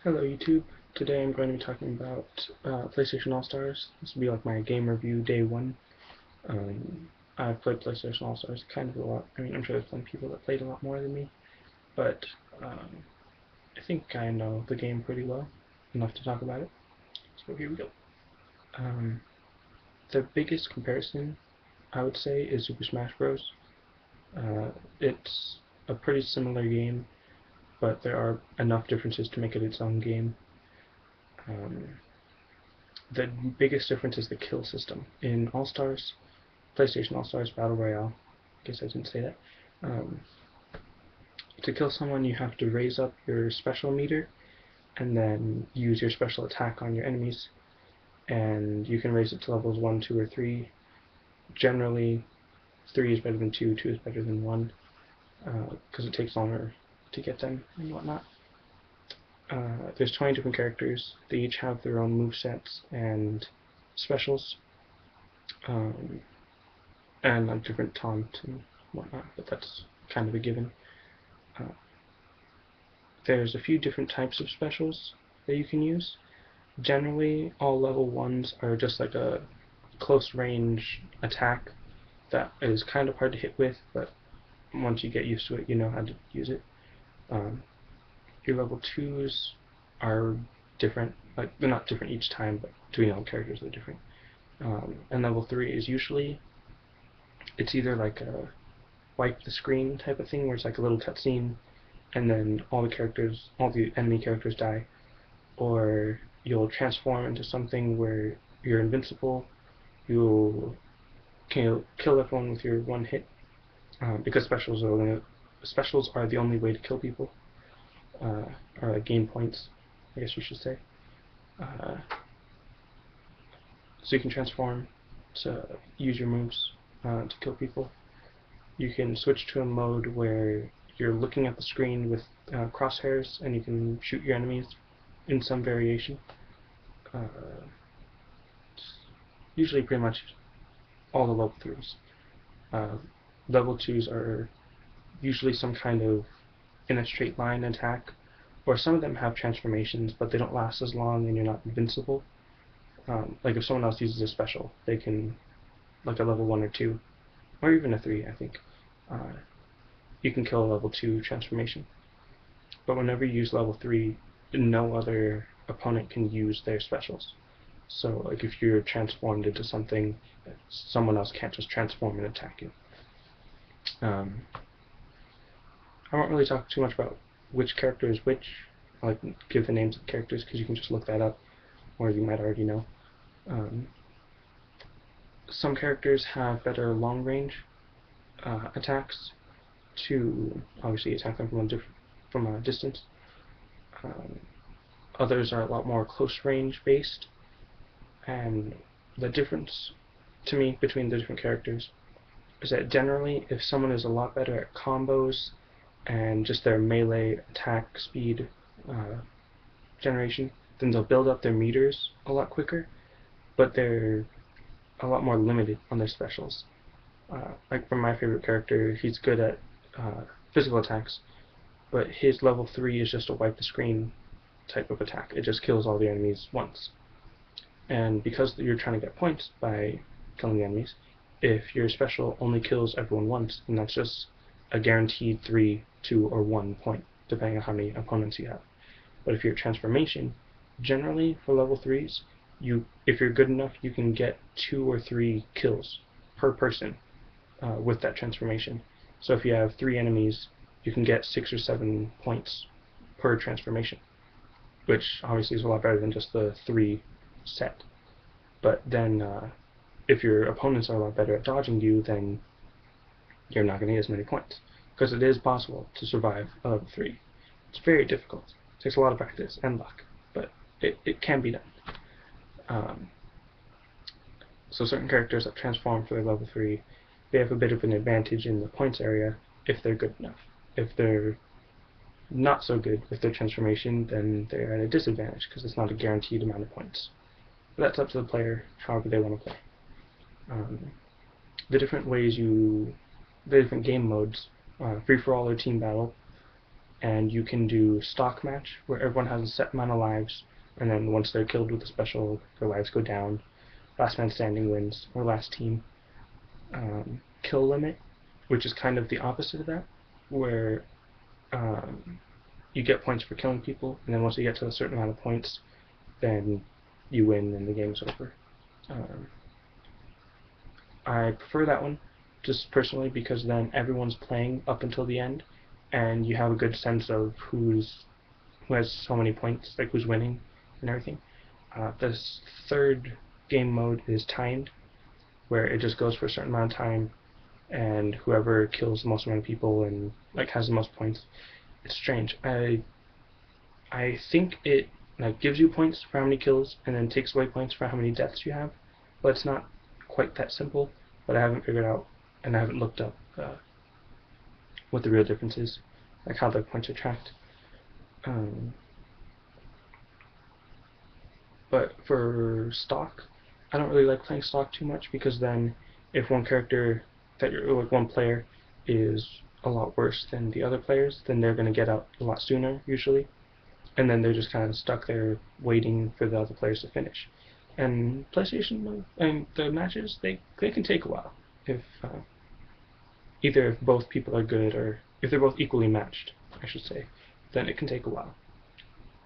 Hello YouTube. Today I'm going to be talking about PlayStation All-Stars. This will be like my game review day one. I've played PlayStation All-Stars kind of a lot. I mean, I'm sure there's some people that played a lot more than me, but I think I know the game pretty well, enough to talk about it. So here we go. Um, the biggest comparison, I would say, is Super Smash Bros. It's a pretty similar game, but there are enough differences to make it its own game. The biggest difference is the kill system. In All-Stars, PlayStation All-Stars Battle Royale, I guess I didn't say that, um, to kill someone you have to raise up your special meter and then use your special attack on your enemies, and you can raise it to levels 1, 2, or 3. Generally, 3 is better than 2, 2 is better than 1, because it takes longer to get them and whatnot. There's 20 different characters. They each have their own movesets and specials, and a different taunt and whatnot, but that's kind of a given. There's a few different types of specials that you can use. Generally, all level 1s are just like a close range attack that is kind of hard to hit with, but once you get used to it, you know how to use it. Your level 2s are different, like they're not different each time, but between all characters they're different. And level 3 is usually, it's either like a wipe the screen type of thing where it's like a little cutscene and then all the enemy characters die, or you'll transform into something where you're invincible, you'll kill everyone with your one hit, because specials are the only way to kill people, or like gain points, I guess you should say. So you can transform to use your moves to kill people. You can switch to a mode where you're looking at the screen with crosshairs and you can shoot your enemies in some variation. Usually pretty much all the level 3s. Level 2s are usually some kind of in a straight line attack, or some of them have transformations but they don't last as long and you're not invincible. Like if someone else uses a special, they can, like a level 1 or 2, or even a 3 I think, you can kill a level 2 transformation. But whenever you use level 3, no other opponent can use their specials. So like if you're transformed into something, someone else can't just transform and attack you. I won't really talk too much about which character is which. I like to give the names of the characters because you can just look that up, or you might already know. Some characters have better long-range attacks to obviously attack them from a distance. Others are a lot more close-range based, and the difference to me between the different characters is that generally, if someone is a lot better at combos and just their melee attack speed generation, then they'll build up their meters a lot quicker, but they're a lot more limited on their specials. Like for my favorite character, he's good at physical attacks, but his level 3 is just a wipe the screen type of attack. It just kills all the enemies once. And because you're trying to get points by killing the enemies, if your special only kills everyone once, then that's just a guaranteed 3, 2, or 1 point, depending on how many opponents you have. But if you're transformation, generally for level 3s, if you're good enough, you can get 2 or 3 kills per person with that transformation. So if you have 3 enemies, you can get 6 or 7 points per transformation, which obviously is a lot better than just the 3 set. But then if your opponents are a lot better at dodging you, then you're not going to get as many points, because it is possible to survive a level 3. It's very difficult. It takes a lot of practice and luck, but it can be done. So certain characters that transform for their level 3, they have a bit of an advantage in the points area if they're good enough. If they're not so good with their transformation, then they're at a disadvantage because it's not a guaranteed amount of points. But that's up to the player, however they want to play. The different game modes, free-for-all or team battle, and you can do stock match where everyone has a set amount of lives, and then once they're killed with a special, their lives go down. Last man standing wins, or last team. Kill limit, which is kind of the opposite of that, where you get points for killing people, and then once you get to a certain amount of points, then you win and the game's over. I prefer that one, just personally, because then everyone's playing up until the end, and you have a good sense of who has so many points, like who's winning and everything. This third game mode is timed, where it just goes for a certain amount of time, and whoever kills the most amount of people and like has the most points. It's strange. I think it like gives you points for how many kills and then takes away points for how many deaths you have, but it's not quite that simple. But I haven't figured out, and I haven't looked up what the real difference is, like how the points are tracked. But for stock, I don't really like playing stock too much, because then if one character that you're like one player is a lot worse than the other players, then they're going to get out a lot sooner usually, and then they're just kind of stuck there waiting for the other players to finish. And PlayStation and the matches, they can take a while if either if both people are good, or if they're both equally matched, I should say, then it can take a while.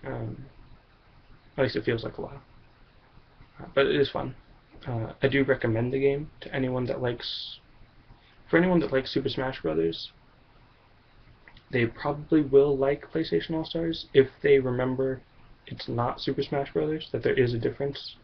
At least it feels like a while. But it is fun. I do recommend the game to anyone that likes. For anyone that likes Super Smash Bros., they probably will like PlayStation All-Stars if they remember it's not Super Smash Bros., that there is a difference.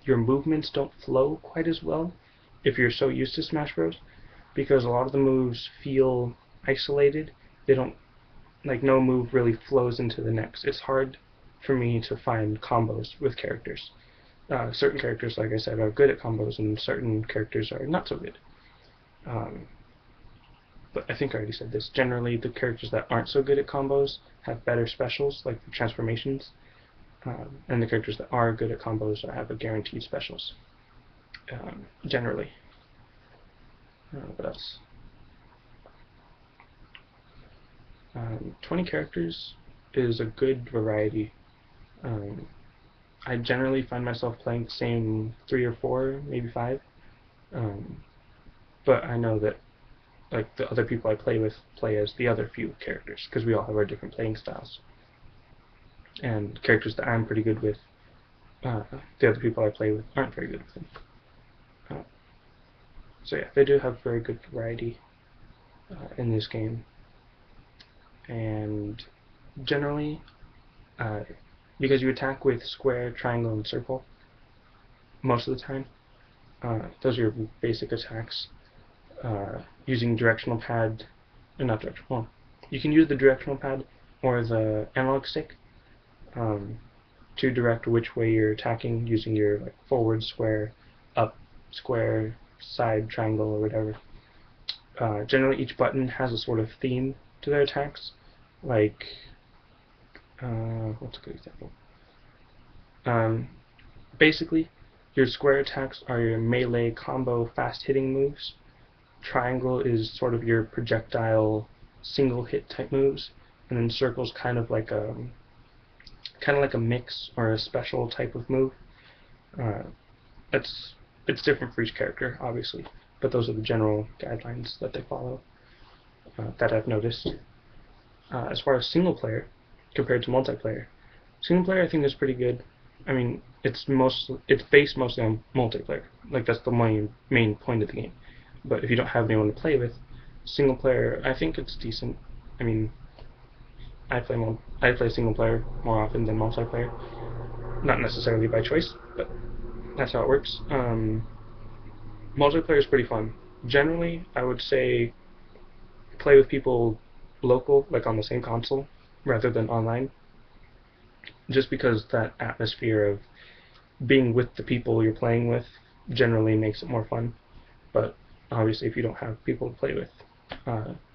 Your movements don't flow quite as well if you're so used to Smash Bros., because a lot of the moves feel isolated. They don't, like, no move really flows into the next. It's hard for me to find combos with characters. Certain characters, like I said, are good at combos, and certain characters are not so good. But I think I already said this. Generally, the characters that aren't so good at combos have better specials, like the transformations, and the characters that are good at combos have a guaranteed specials. Generally. What else? 20 characters is a good variety. I generally find myself playing the same 3 or 4, maybe 5. But I know that like the other people I play with play as the other few characters, because we all have our different playing styles. And characters that I'm pretty good with, the other people I play with aren't very good with them. So yeah, they do have very good variety in this game. And generally, because you attack with square, triangle, and circle most of the time, those are your basic attacks. Using directional pad, or not directional, well, you can use the directional pad or the analog stick to direct which way you're attacking, using your like forward square, up square, side triangle, or whatever. Generally, each button has a sort of theme to their attacks. Like, what's a good example? Basically, your square attacks are your melee combo fast-hitting moves. Triangle is sort of your projectile single hit type moves, and then circle's kind of like a mix or a special type of move. It's different for each character, obviously, but those are the general guidelines that they follow, that I've noticed. As far as single player compared to multiplayer, single player I think is pretty good. I mean, it's based mostly on multiplayer. Like, that's the main point of the game. But if you don't have anyone to play with, single player, I think it's decent. I mean, I play single player more often than multiplayer. Not necessarily by choice, but that's how it works. Multiplayer is pretty fun. Generally, I would say play with people local, like on the same console, rather than online. Just because that atmosphere of being with the people you're playing with generally makes it more fun. But obviously, if you don't have people to play with,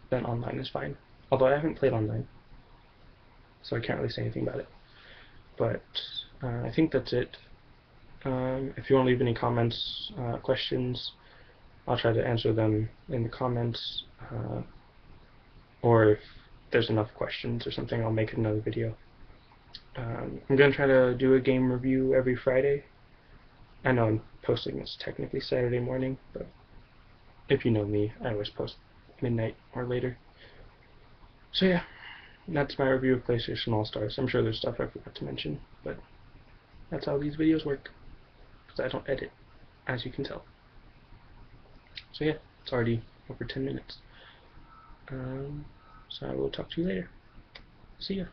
then online is fine. Although I haven't played online, so I can't really say anything about it. But I think that's it. If you want to leave any comments, questions, I'll try to answer them in the comments. Or if there's enough questions or something, I'll make another video. I'm going to try to do a game review every Friday. I know I'm posting this technically Saturday morning, but if you know me, I always post midnight or later. So yeah, that's my review of PlayStation All-Stars. I'm sure there's stuff I forgot to mention, but that's how these videos work, because I don't edit, as you can tell. So yeah, it's already over 10 minutes. So I will talk to you later. See ya.